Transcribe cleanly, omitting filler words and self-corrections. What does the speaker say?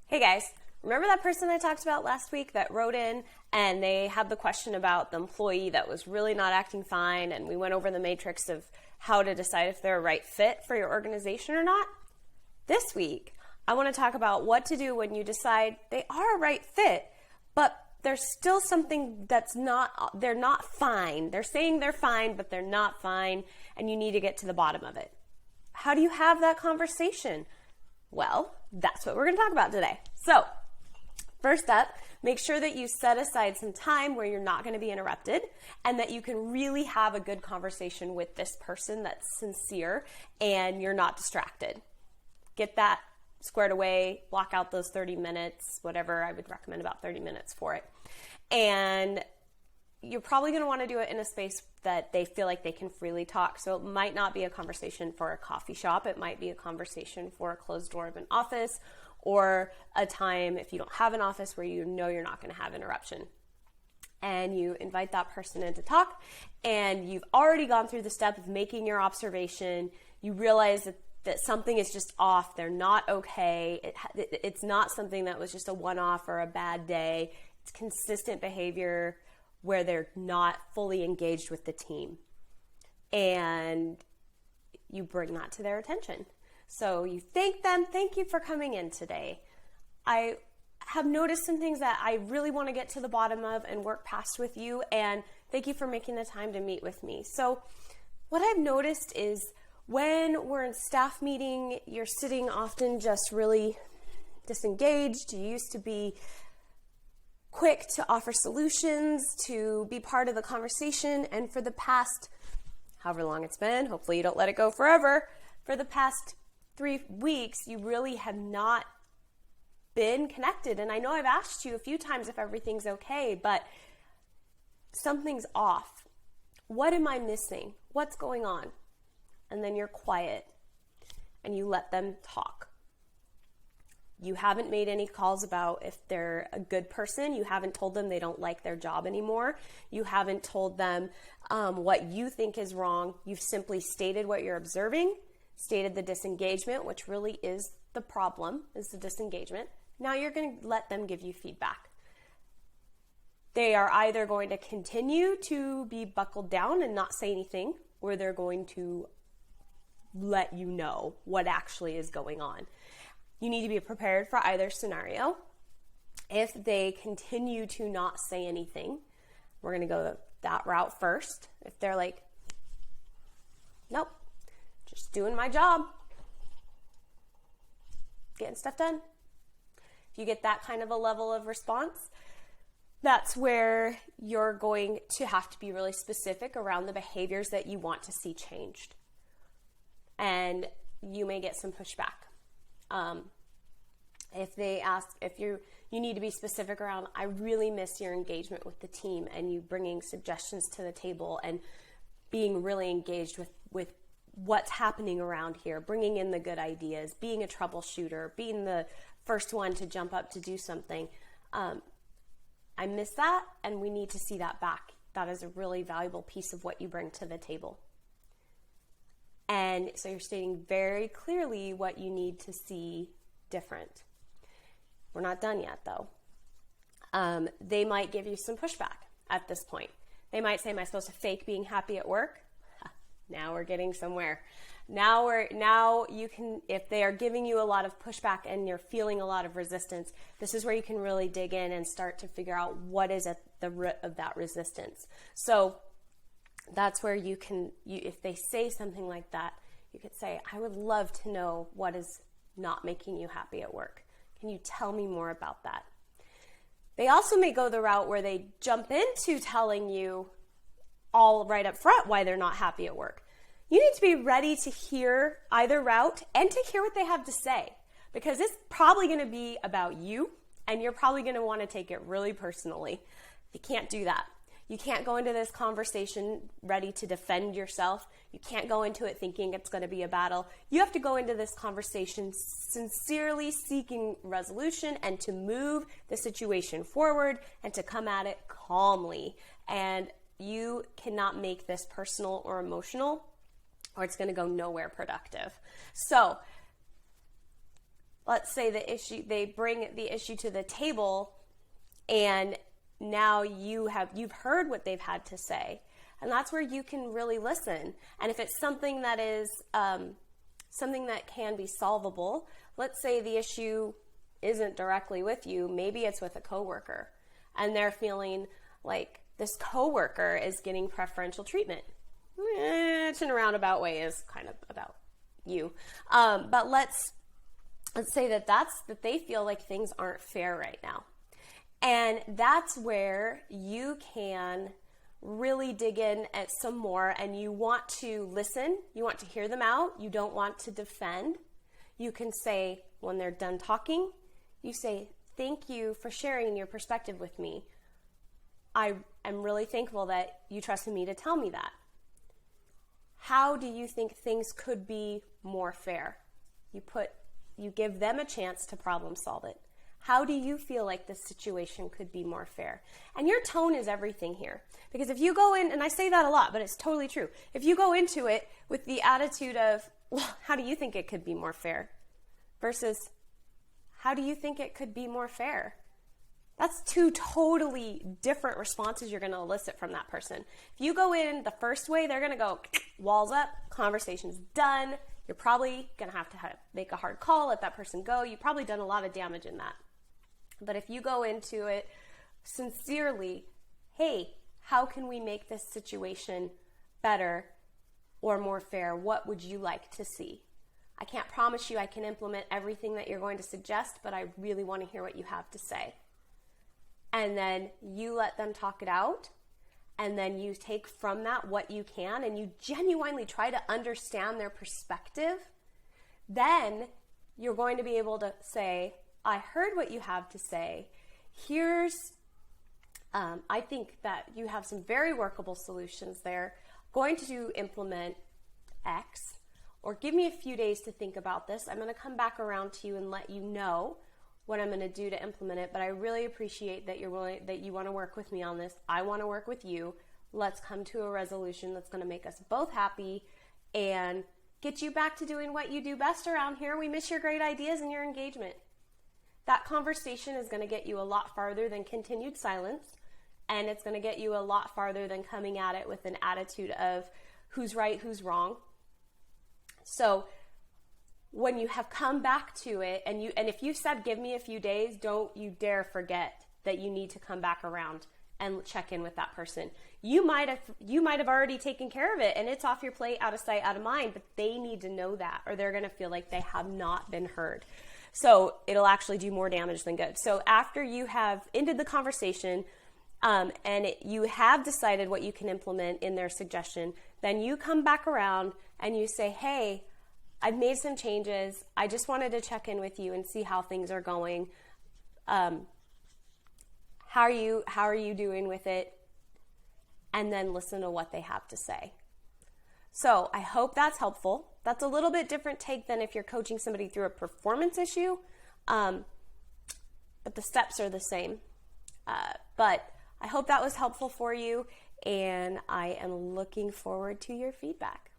Hey guys, remember that person I talked about last week that wrote in and they had the question about the employee that was really not acting fine, and we went over the matrix of how to decide if they're a right fit for your organization or not? This week, I want to talk about what to do when you decide they are a right fit, but there's still something they're not fine. They're saying they're fine, but they're not fine, and you need to get to the bottom of it. How do you have that conversation? Well, that's what we're going to talk about today. So, first up, make sure that you set aside some time where you're not going to be interrupted and that you can really have a good conversation with this person that's sincere and you're not distracted. Get that squared away, block out those 30 minutes, whatever. I would recommend about 30 minutes for it. And you're probably going to want to do it in a space that they feel like they can freely talk. So it might not be a conversation for a coffee shop. It might be a conversation for a closed door of an office, or a time, if you don't have an office, where you know you're not going to have interruption. And you invite that person in to talk, and you've already gone through the step of making your observation. You realize that something is just off. They're not okay. It's not something that was just a one-off or a bad day. It's consistent behavior where they're not fully engaged with the team. And you bring that to their attention. So you thank them. Thank you for coming in today. I have noticed some things that I really want to get to the bottom of and work past with you. And thank you for making the time to meet with me. So what I've noticed is when we're in staff meeting, you're sitting often just really disengaged. You used to be quick to offer solutions, to be part of the conversation, and for the past, however long it's been, hopefully you don't let it go forever, for the past 3 weeks, you really have not been connected. And I know I've asked you a few times if everything's okay, but something's off. What am I missing? What's going on? And then you're quiet and you let them talk. You haven't made any calls about if they're a good person. You haven't told them they don't like their job anymore. You haven't told them what you think is wrong. You've simply stated what you're observing, stated the disengagement, which really is the problem, is the disengagement. Now you're going to let them give you feedback. They are either going to continue to be buckled down and not say anything, or they're going to let you know what actually is going on. You need to be prepared for either scenario. If they continue to not say anything, we're going to go that route first. If they're like, nope, just doing my job, getting stuff done. If you get that kind of a level of response, that's where you're going to have to be really specific around the behaviors that you want to see changed. And you may get some pushback. If they ask, if you need to be specific around, I really miss your engagement with the team and you bringing suggestions to the table and being really engaged with what's happening around here, bringing in the good ideas, being a troubleshooter, being the first one to jump up to do something. I miss that, and we need to see that back. That is a really valuable piece of what you bring to the table. And so you're stating very clearly what you need to see different. We're not done yet, though. They might give you some pushback at this point. They might say, am I supposed to fake being happy at work? Now we're getting somewhere. Now you can, if they are giving you a lot of pushback and you're feeling a lot of resistance, this is where you can really dig in and start to figure out what is at the root of that resistance. So that's where you can, if they say something like that, you could say, I would love to know what is not making you happy at work. Can you tell me more about that? They also may go the route where they jump into telling you all right up front why they're not happy at work. You need to be ready to hear either route and to hear what they have to say, because it's probably going to be about you and you're probably going to want to take it really personally. You can't do that. You can't go into this conversation ready to defend yourself. You can't go into it thinking it's going to be a battle. You have to go into this conversation sincerely seeking resolution and to move the situation forward and to come at it calmly. And you cannot make this personal or emotional, or it's going to go nowhere productive. So let's say they bring the issue to the table, and now you've heard what they've had to say, and that's where you can really listen. And if it's something that is something that can be solvable, let's say the issue isn't directly with you, maybe it's with a coworker, and they're feeling like this coworker is getting preferential treatment. Which in a roundabout way is kind of about you. But let's say that they feel like things aren't fair right now. And that's where you can really dig in at some more, and you want to listen, you want to hear them out, you don't want to defend. You can say, when they're done talking, you say, thank you for sharing your perspective with me. I am really thankful that you trusted me to tell me that. How do you think things could be more fair? You give them a chance to problem solve it. How do you feel like this situation could be more fair? And your tone is everything here. Because if you go in, and I say that a lot, but it's totally true. If you go into it with the attitude of, well, how do you think it could be more fair? Versus, how do you think it could be more fair? That's two totally different responses you're going to elicit from that person. If you go in the first way, they're going to go walls up, conversation's done. You're probably going to have make a hard call, let that person go. You've probably done a lot of damage in that. But if you go into it sincerely, hey, how can we make this situation better or more fair? What would you like to see? I can't promise you I can implement everything that you're going to suggest, but I really want to hear what you have to say. And then you let them talk it out, and then you take from that what you can, and you genuinely try to understand their perspective. Then you're going to be able to say, I heard what you have to say. I think that you have some very workable solutions there. Going to implement X, or give me a few days to think about this. I'm going to come back around to you and let you know what I'm going to do to implement it, but I really appreciate that you want to work with me on this. I want to work with you. Let's come to a resolution that's going to make us both happy and get you back to doing what you do best around here. We miss your great ideas and your engagement. That conversation is going to get you a lot farther than continued silence, and it's going to get you a lot farther than coming at it with an attitude of who's right, who's wrong. So when you have come back to it, and if you said give me a few days, don't you dare forget that you need to come back around and check in with that person. You might have already taken care of it and it's off your plate, out of sight, out of mind, but they need to know that, or they're going to feel like they have not been heard. So it'll actually do more damage than good. So after you have ended the conversation you have decided what you can implement in their suggestion, then you come back around and you say, hey, I've made some changes. I just wanted to check in with you and see how things are going. How are you doing with it? And then listen to what they have to say. So I hope that's helpful. That's a little bit different take than if you're coaching somebody through a performance issue, but the steps are the same. But I hope that was helpful for you, and I am looking forward to your feedback.